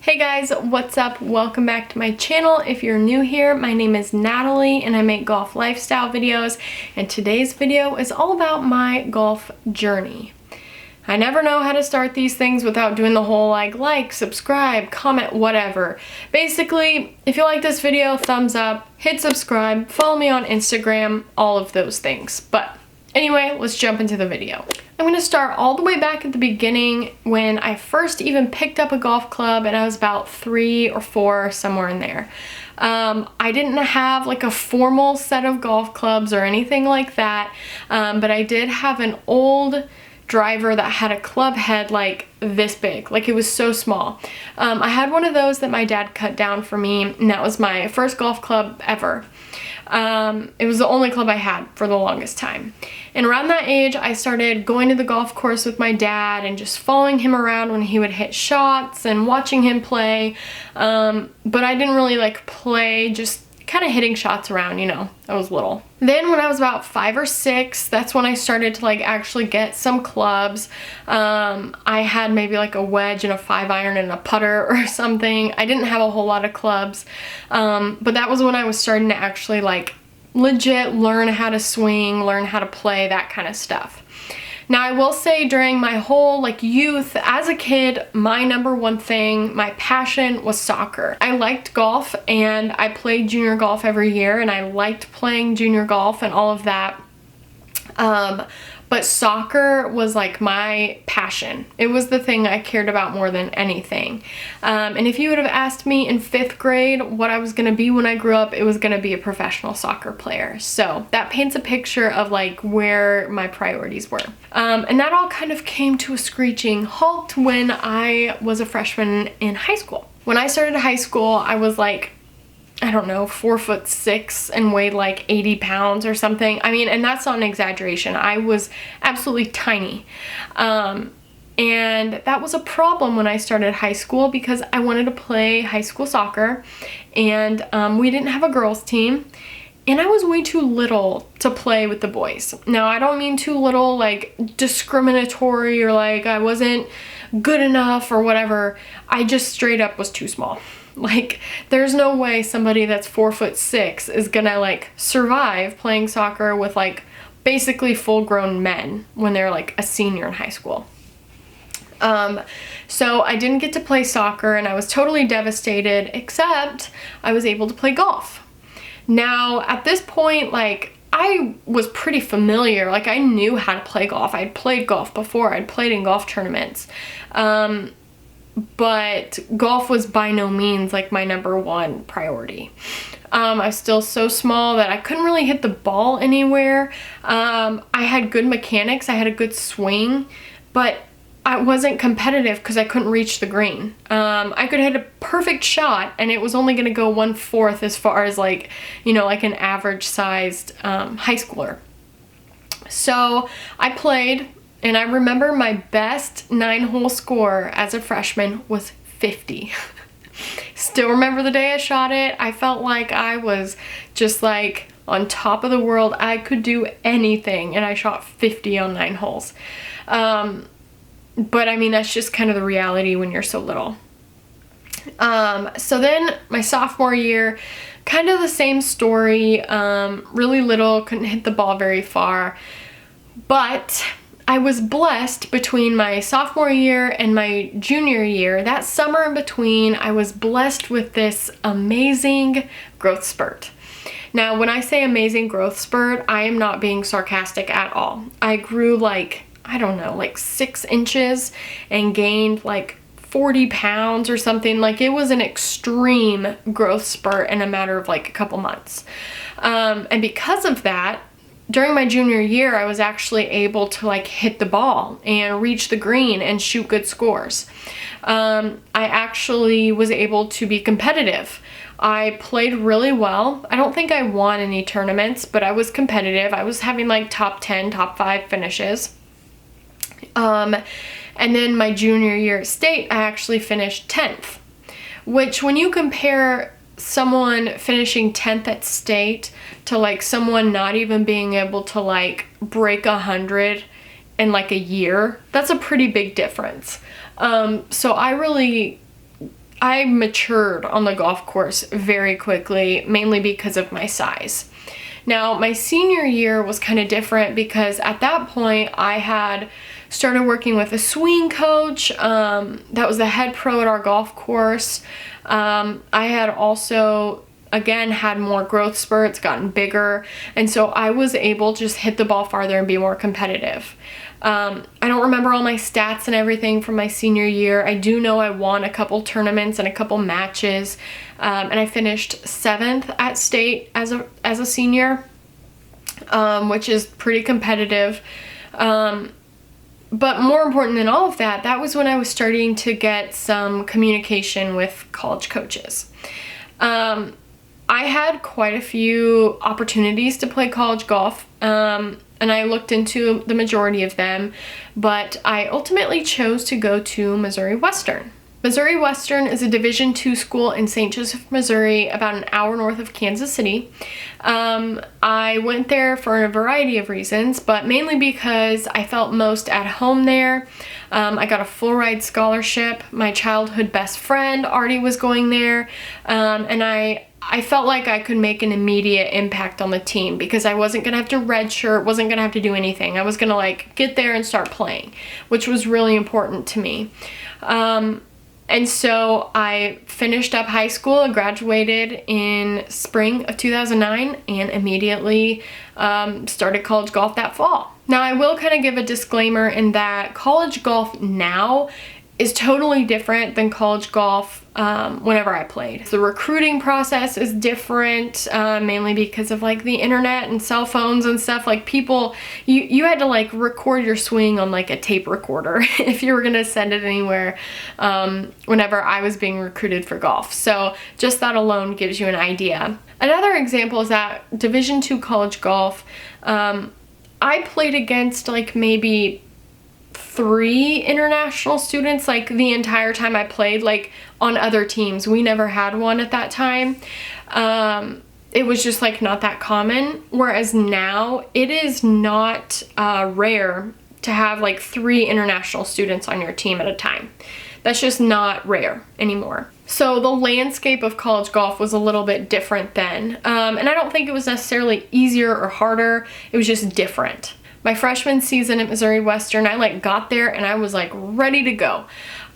Hey guys, what's up? Welcome back to my channel. If you're new here, my name is Natalie and I make golf lifestyle videos, and today's video is all about my golf journey. I never know how to start these things without doing the whole like, subscribe, comment, whatever. Basically, if you like this video, thumbs up, hit subscribe, follow me on Instagram, all of those things. But anyway, let's jump into the video. I'm going to start all the way back at the beginning when I first even picked up a golf club, and I was about 3 or 4, somewhere in there. I didn't have like a formal set of golf clubs or anything like that, but I did have an old driver that had a club head like this big, like it was so small. I had one of those that my dad cut down for me, and that was my first golf club ever. It was the only club I had for the longest time. And around that age, I started going to the golf course with my dad and just following him around when he would hit shots and watching him play. But I didn't really like play, just kind of hitting shots around, you know, I was little. Then when I was about 5 or 6, that's when I started to like actually get some clubs. I had maybe like a wedge and a 5-iron and a putter or something. I didn't have a whole lot of clubs, but that was when I was starting to actually like legit learn how to swing, learn how to play, that kind of stuff. Now I will say during my whole like youth, as a kid, my number one thing, my passion was soccer. I liked golf and I played junior golf every year, and I liked playing junior golf and all of that. But soccer was like my passion. It was the thing I cared about more than anything. And if you would have asked me in 5th grade what I was gonna be when I grew up, it was gonna be a professional soccer player. So that paints a picture of like where my priorities were. And that all kind of came to a screeching halt when I was a freshman in high school. When I started high school, I was like, I don't know, 4'6" and weighed like 80 pounds or something. I mean, and that's not an exaggeration. I was absolutely tiny. And that was a problem when I started high school because I wanted to play high school soccer, and we didn't have a girls team, and I was way too little to play with the boys. Now, I don't mean too little like discriminatory or like I wasn't good enough or whatever. I just straight up was too small. Like, there's no way somebody that's 4'6" is gonna like survive playing soccer with like basically full-grown men when they're like a senior in high school. So I didn't get to play soccer, and I was totally devastated, except I was able to play golf. Now, at this point, like, I was pretty familiar, like I knew how to play golf. I'd played golf before, I'd played in golf tournaments. But golf was by no means like my number one priority. I was still so small that I couldn't really hit the ball anywhere. I had good mechanics, I had a good swing, but I wasn't competitive because I couldn't reach the green. I could hit a perfect shot and it was only going to go 1/4 as far as like, you know, like an average sized high schooler. So I played. And I remember my best 9-hole score as a freshman was 50. Still remember the day I shot it. I felt like I was just like on top of the world. I could do anything, and I shot 50 on 9 holes. But I mean, that's just kind of the reality when you're so little. So then my sophomore year, kind of the same story. Really little, couldn't hit the ball very far. But I was blessed between my sophomore year and my junior year. That summer in between, I was blessed with this amazing growth spurt. Now, when I say amazing growth spurt, I am not being sarcastic at all. I grew like, I don't know, like 6 inches and gained like 40 pounds or something. Like, it was an extreme growth spurt in a matter of like a couple months. And because of that, during my junior year, I was actually able to like hit the ball and reach the green and shoot good scores. I actually was able to be competitive. I played really well. I don't think I won any tournaments, but I was competitive. I was having like top 10, top 5 finishes. And then my junior year at state, I actually finished 10th, which when you compare someone finishing 10th at state to like someone not even being able to like break 100 in like a year, that's a pretty big difference. So I really I matured on the golf course very quickly, mainly because of my size. Now, my senior year was kind of different because at that point I had started working with a swing coach that was the head pro at our golf course. I had also, again, had more growth spurts, gotten bigger, and so I was able to just hit the ball farther and be more competitive. I don't remember all my stats and everything from my senior year. I do know I won a couple tournaments and a couple matches, and I finished 7th at state as a senior, which is pretty competitive. But more important than all of that, that was when I was starting to get some communication with college coaches. I had quite a few opportunities to play college golf, and I looked into the majority of them, but I ultimately chose to go to Missouri Western. Missouri Western is a Division II school in St. Joseph, Missouri, about an hour north of Kansas City. I went there for a variety of reasons, but mainly because I felt most at home there. I got a full ride scholarship. My childhood best friend already was going there, and I felt like I could make an immediate impact on the team because I wasn't going to have to redshirt, wasn't going to have to do anything. I was going to like get there and start playing, which was really important to me. And so I finished up high school and graduated in spring of 2009 and immediately started college golf that fall. Now, I will kind of give a disclaimer in that college golf now is totally different than college golf whenever I played. The recruiting process is different, mainly because of like the internet and cell phones and stuff. Like people, you had to like record your swing on like a tape recorder if you were gonna send it anywhere whenever I was being recruited for golf. So just that alone gives you an idea. Another example is that Division II college golf, I played against like maybe 3 international students like the entire time I played, like on other teams. We never had one at that time. It was just like not that common, whereas now it is not rare to have like 3 international students on your team at a time. That's just not rare anymore. So the landscape of college golf was a little bit different then, and I don't think it was necessarily easier or harder. It was just different. My freshman season at Missouri Western, I like got there and I was like ready to go.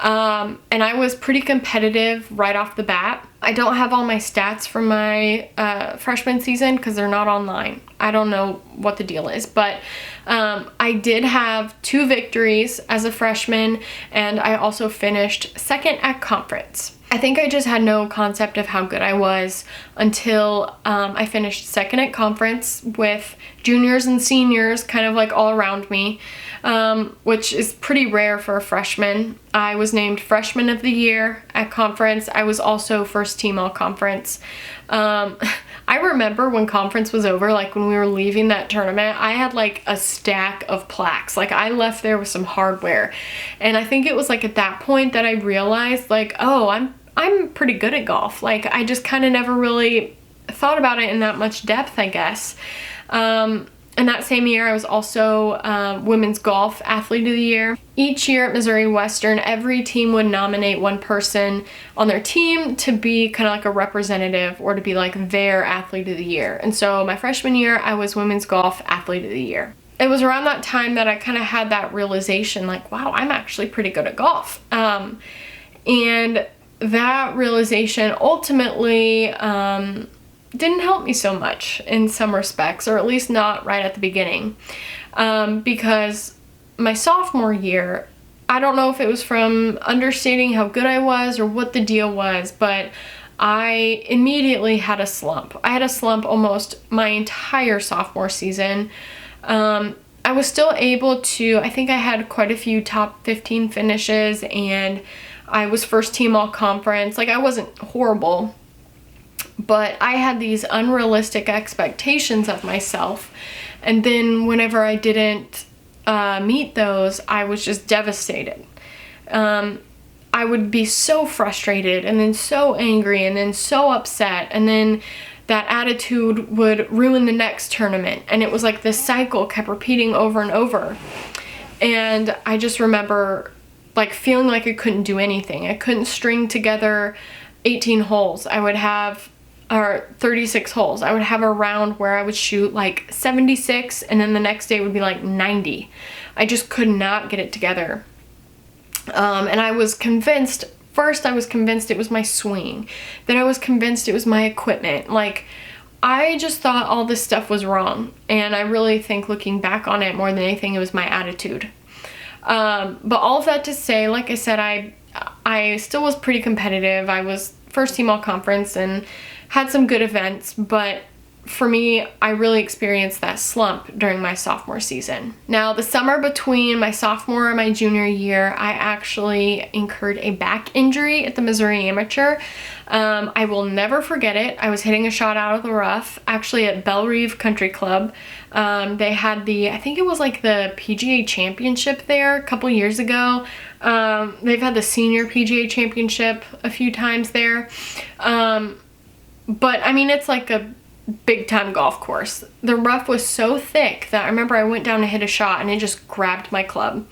And I was pretty competitive right off the bat. I don't have all my stats from my freshman season because they're not online. I don't know what the deal is, but I did have 2 victories as a freshman, and I also finished 2nd at conference. I think I just had no concept of how good I was until I finished 2nd at conference with juniors and seniors kind of like all around me, which is pretty rare for a freshman. I was named Freshman of the Year at conference. I was also first team all conference. I remember when conference was over, like when we were leaving that tournament, I had like a stack of plaques. Like I left there with some hardware. And I think it was like at that point that I realized like, oh, I'm pretty good at golf. Like I just kind of never really thought about it in that much depth, I guess. And that same year, I was also Women's Golf Athlete of the Year. Each year at Missouri Western, every team would nominate one person on their team to be kind of like a representative or to be like their Athlete of the Year. And so my freshman year, I was Women's Golf Athlete of the Year. It was around that time that I kind of had that realization, like, wow, I'm actually pretty good at golf. And that realization ultimately didn't help me so much in some respects, or at least not right at the beginning, because my sophomore year, I don't know if it was from understating how good I was or what the deal was, but I immediately had a slump. I had a slump almost my entire sophomore season. I was still able to, I think I had quite a few top 15 finishes, and I was first team all conference. Like I wasn't horrible, but I had these unrealistic expectations of myself. And then whenever I didn't meet those, I was just devastated. I would be so frustrated and then so angry and then so upset, and then that attitude would ruin the next tournament. And it was like this cycle kept repeating over and over. And I just remember like feeling like I couldn't do anything. I couldn't string together 18 holes. I would have, or 36 holes. I would have a round where I would shoot like 76 and then the next day would be like 90. I just could not get it together. And I was convinced, first I was convinced it was my swing. Then I was convinced it was my equipment. Like, I just thought all this stuff was wrong. And I really think looking back on it more than anything, it was my attitude. But all of that to say, like I said, I still was pretty competitive. I was first team all conference and had some good events, but for me, I really experienced that slump during my sophomore season. Now, the summer between my sophomore and my junior year, I actually incurred a back injury at the Missouri Amateur. I will never forget it. I was hitting a shot out of the rough, actually at Bellerive Country Club. They had I think it was like the PGA Championship there a couple years ago. They've had the Senior PGA Championship a few times there. But I mean, it's like a big time golf course. The rough was so thick that I remember I went down to hit a shot and it just grabbed my club.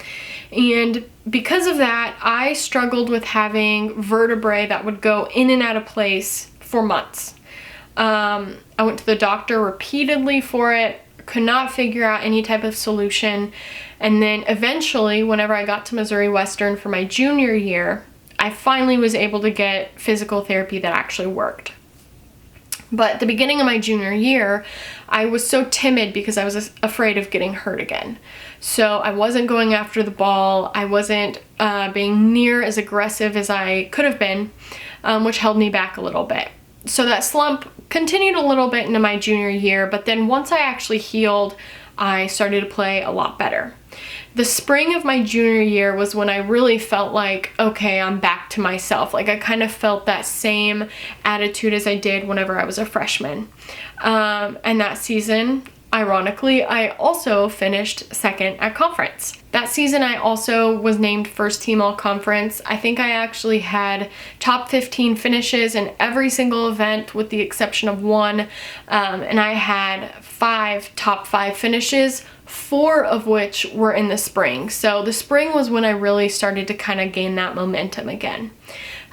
And because of that, I struggled with having vertebrae that would go in and out of place for months. I went to the doctor repeatedly for it, could not figure out any type of solution. And then eventually, whenever I got to Missouri Western for my junior year, I finally was able to get physical therapy that actually worked. But at the beginning of my junior year, I was so timid because I was afraid of getting hurt again. So I wasn't going after the ball. I wasn't being near as aggressive as I could have been, which held me back a little bit. So that slump continued a little bit into my junior year, but then once I actually healed, I started to play a lot better. The spring of my junior year was when I really felt like, okay, I'm back to myself. Like I kind of felt that same attitude as I did whenever I was a freshman. And that season, ironically, I also finished second at conference. That season, I also was named first team all conference. I think I actually had top 15 finishes in every single event with the exception of one. And I had 5 top 5 finishes, 4 of which were in the spring. So the spring was when I really started to kind of gain that momentum again.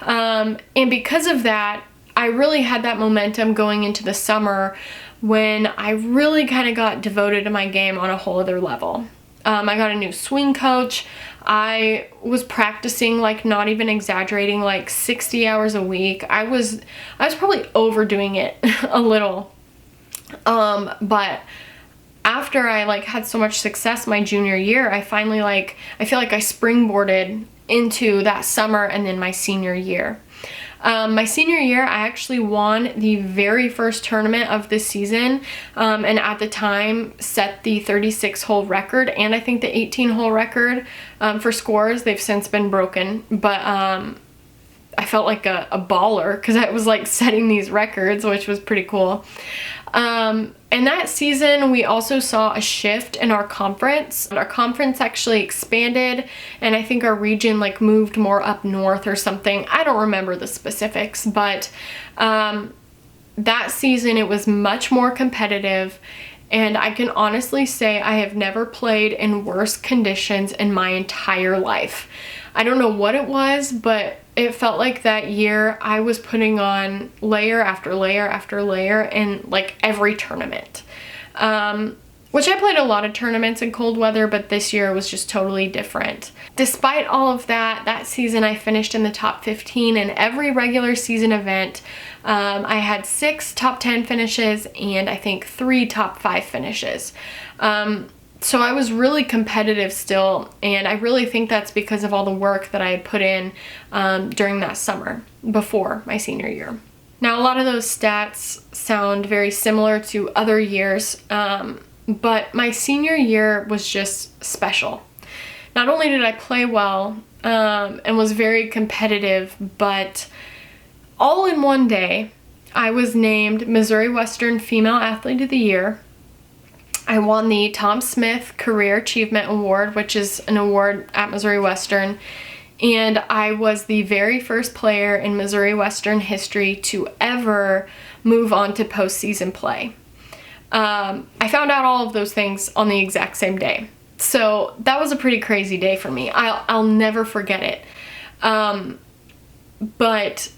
And because of that, I really had that momentum going into the summer when I really kind of got devoted to my game on a whole other level. I got a new swing coach. I was practicing, like not even exaggerating, like 60 hours a week. I was probably overdoing it a little. But after I like had so much success my junior year, I finally I feel like I springboarded into that summer and then my senior year. My senior year, I actually won the very first tournament of this season, and at the time set the 36-hole record and I think the 18-hole record for scores. They've since been broken, but I felt like a baller because I was like setting these records, which was pretty cool. And that season, we also saw a shift in our conference. Our conference actually expanded, and I think our region like moved more up north or something. I don't remember the specifics, but that season it was much more competitive, and I can honestly say I have never played in worse conditions in my entire life. I don't know what it was, but it felt like that year I was putting on layer after layer after layer in like every tournament. Which I played a lot of tournaments in cold weather, but this year was just totally different. Despite all of that, that season I finished in the top 15 in every regular season event. I had 6 top 10 finishes and I think 3 top 5 finishes. So I was really competitive still, and I really think that's because of all the work that I had put in during that summer before my senior year. Now, a lot of those stats sound very similar to other years, but my senior year was just special. Not only did I play well and was very competitive, but all in one day, I was named Missouri Western Female Athlete of the Year. I won the Tom Smith Career Achievement Award, which is an award at Missouri Western, and I was the very first player in Missouri Western history to ever move on to postseason play. I found out all of those things on the exact same day. So that was a pretty crazy day for me. I'll never forget it. But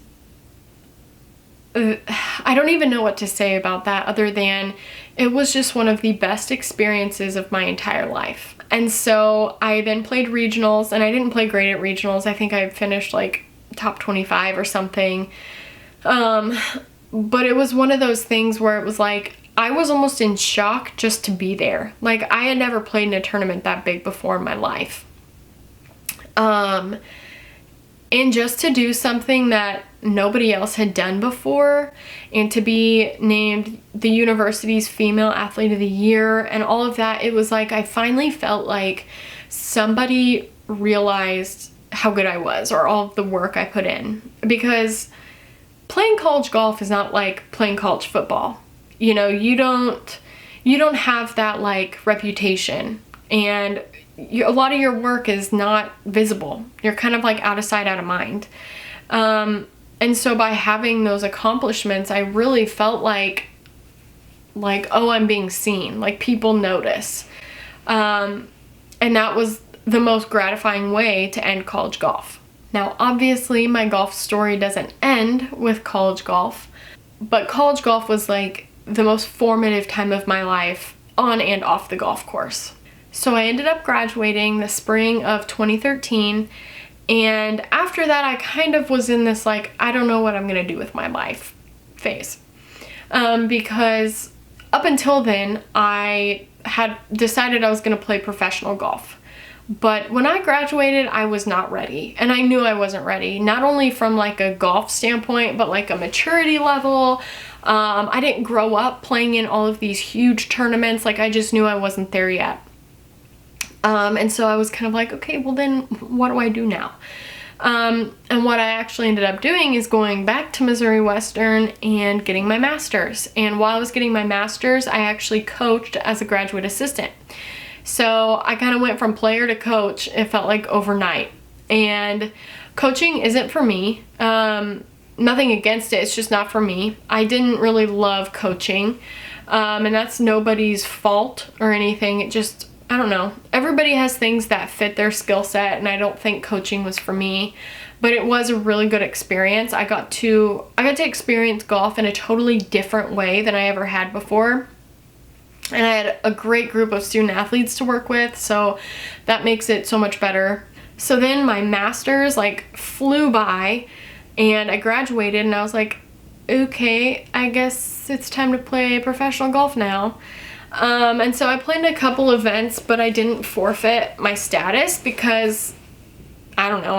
I don't even know what to say about that other than it was just one of the best experiences of my entire life. And so I then played regionals, and I didn't play great at regionals. I think I finished like top 25 or something. But it was one of those things where it was like, I was almost in shock just to be there. Like, I had never played in a tournament that big before in my life. And just to do something that nobody else had done before, and to be named the university's Female Athlete of the Year and all of that, it was like I finally felt like somebody realized how good I was, or all of the work I put in. Because playing college golf is not like playing college football. You know, you don't have that like reputation, and a lot of your work is not visible. You're kind of like out of sight, out of mind. And so by having those accomplishments, I really felt like, oh, I'm being seen, like people notice. And that was the most gratifying way to end college golf. Now, obviously, my golf story doesn't end with college golf, but college golf was like the most formative time of my life on and off the golf course. So I ended up graduating the spring of 2013, and after that I kind of was in this like, I don't know what I'm gonna do with my life phase. Because up until then I had decided I was gonna play professional golf. But when I graduated, I was not ready, and I knew I wasn't ready, not only from like a golf standpoint, but like a maturity level. I didn't grow up playing in all of these huge tournaments. Like, I just knew I wasn't there yet. And so I was kind of like, okay, well then what do I do now? And what I actually ended up doing is going back to Missouri Western and getting my master's. And while I was getting my master's, I actually coached as a graduate assistant. So I kind of went from player to coach, it felt like overnight. And coaching isn't for me. Nothing against it, it's just not for me. I didn't really love coaching. And that's nobody's fault or anything. It just, I don't know. Everybody has things that fit their skill set, and I don't think coaching was for me. But it was a really good experience. I got to experience golf in a totally different way than I ever had before. And I had a great group of student athletes to work with, so that makes it so much better. So then my master's like flew by, and I graduated, and I was like, okay, I guess it's time to play professional golf now. And so I played a couple events, but I didn't forfeit my status because, I don't know,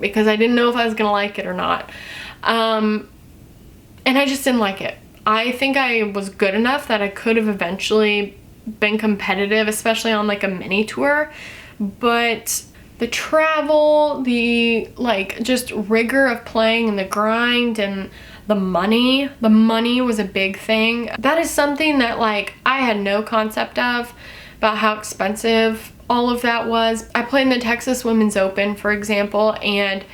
because I didn't know if I was gonna like it or not. And I just didn't like it. I think I was good enough that I could have eventually been competitive, especially on like a mini tour, but the travel, the like just rigor of playing and the grind and the money was a big thing. That is something that like I had no concept of, about how expensive all of that was. I played in the Texas Women's Open, for example, and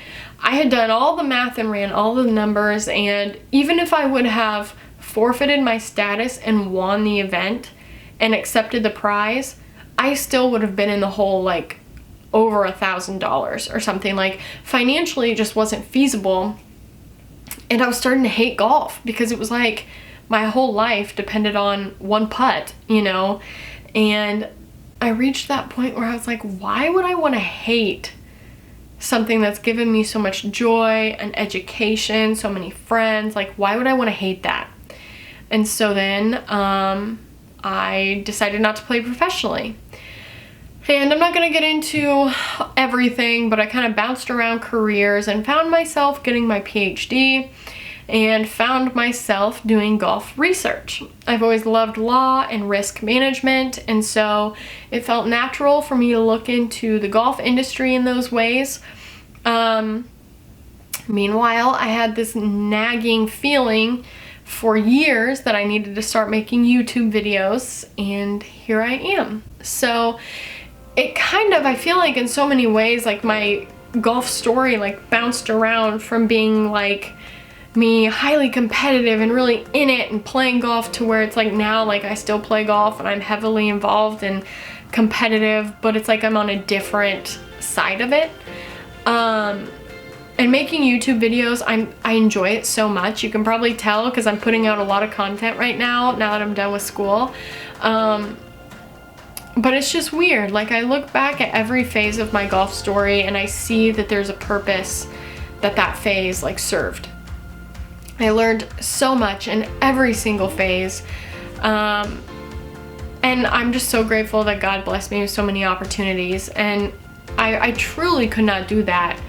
I had done all the math and ran all the numbers, and even if I would have forfeited my status and won the event and accepted the prize, I still would have been in the hole like over $1,000 or something. Like, financially it just wasn't feasible. And I was starting to hate golf because it was like my whole life depended on one putt, you know? And I reached that point where I was like, why would I want to hate something that's given me so much joy and education, so many friends? Like, why would I want to hate that? And so then I decided not to play professionally. And I'm not going to get into everything, but I kind of bounced around careers and found myself getting my PhD and found myself doing golf research. I've always loved law and risk management, and so it felt natural for me to look into the golf industry in those ways. Meanwhile, I had this nagging feeling for years that I needed to start making YouTube videos, and here I am. So it kind of, I feel like in so many ways, like my golf story like bounced around from being like me highly competitive and really in it and playing golf to where it's like now, like I still play golf and I'm heavily involved and competitive, but it's like I'm on a different side of it. And making YouTube videos, I enjoy it so much. You can probably tell because I'm putting out a lot of content right now that I'm done with school. But it's just weird. Like, I look back at every phase of my golf story and I see that there's a purpose that phase like served. I learned so much in every single phase. And I'm just so grateful that God blessed me with so many opportunities. And I truly could not do that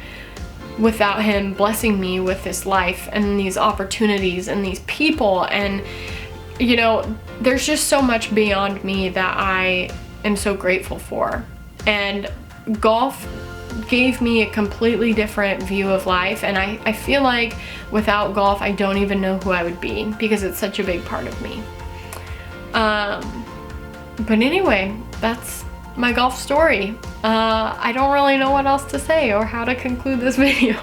without Him blessing me with this life and these opportunities and these people. And, you know, there's just so much beyond me that I am so grateful for. And golf gave me a completely different view of life. And I feel like without golf, I don't even know who I would be because it's such a big part of me. But anyway, that's my golf story. I don't really know what else to say or how to conclude this video.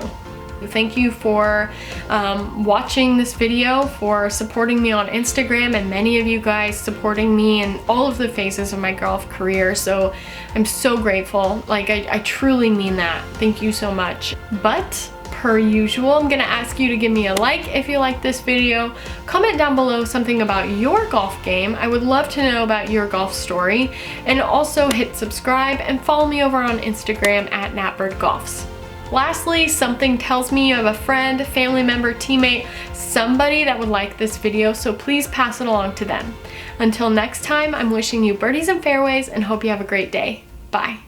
Thank you for watching this video, for supporting me on Instagram, and many of you guys supporting me in all of the phases of my golf career. So I'm so grateful. Like, I truly mean that. Thank you so much. But per usual, I'm gonna ask you to give me a like if you like this video. Comment down below something about your golf game. I would love to know about your golf story. And also hit subscribe and follow me over on Instagram at NatBirdGolfs. Lastly, something tells me you have a friend, family member, teammate, somebody that would like this video, so please pass it along to them. Until next time, I'm wishing you birdies and fairways and hope you have a great day. Bye.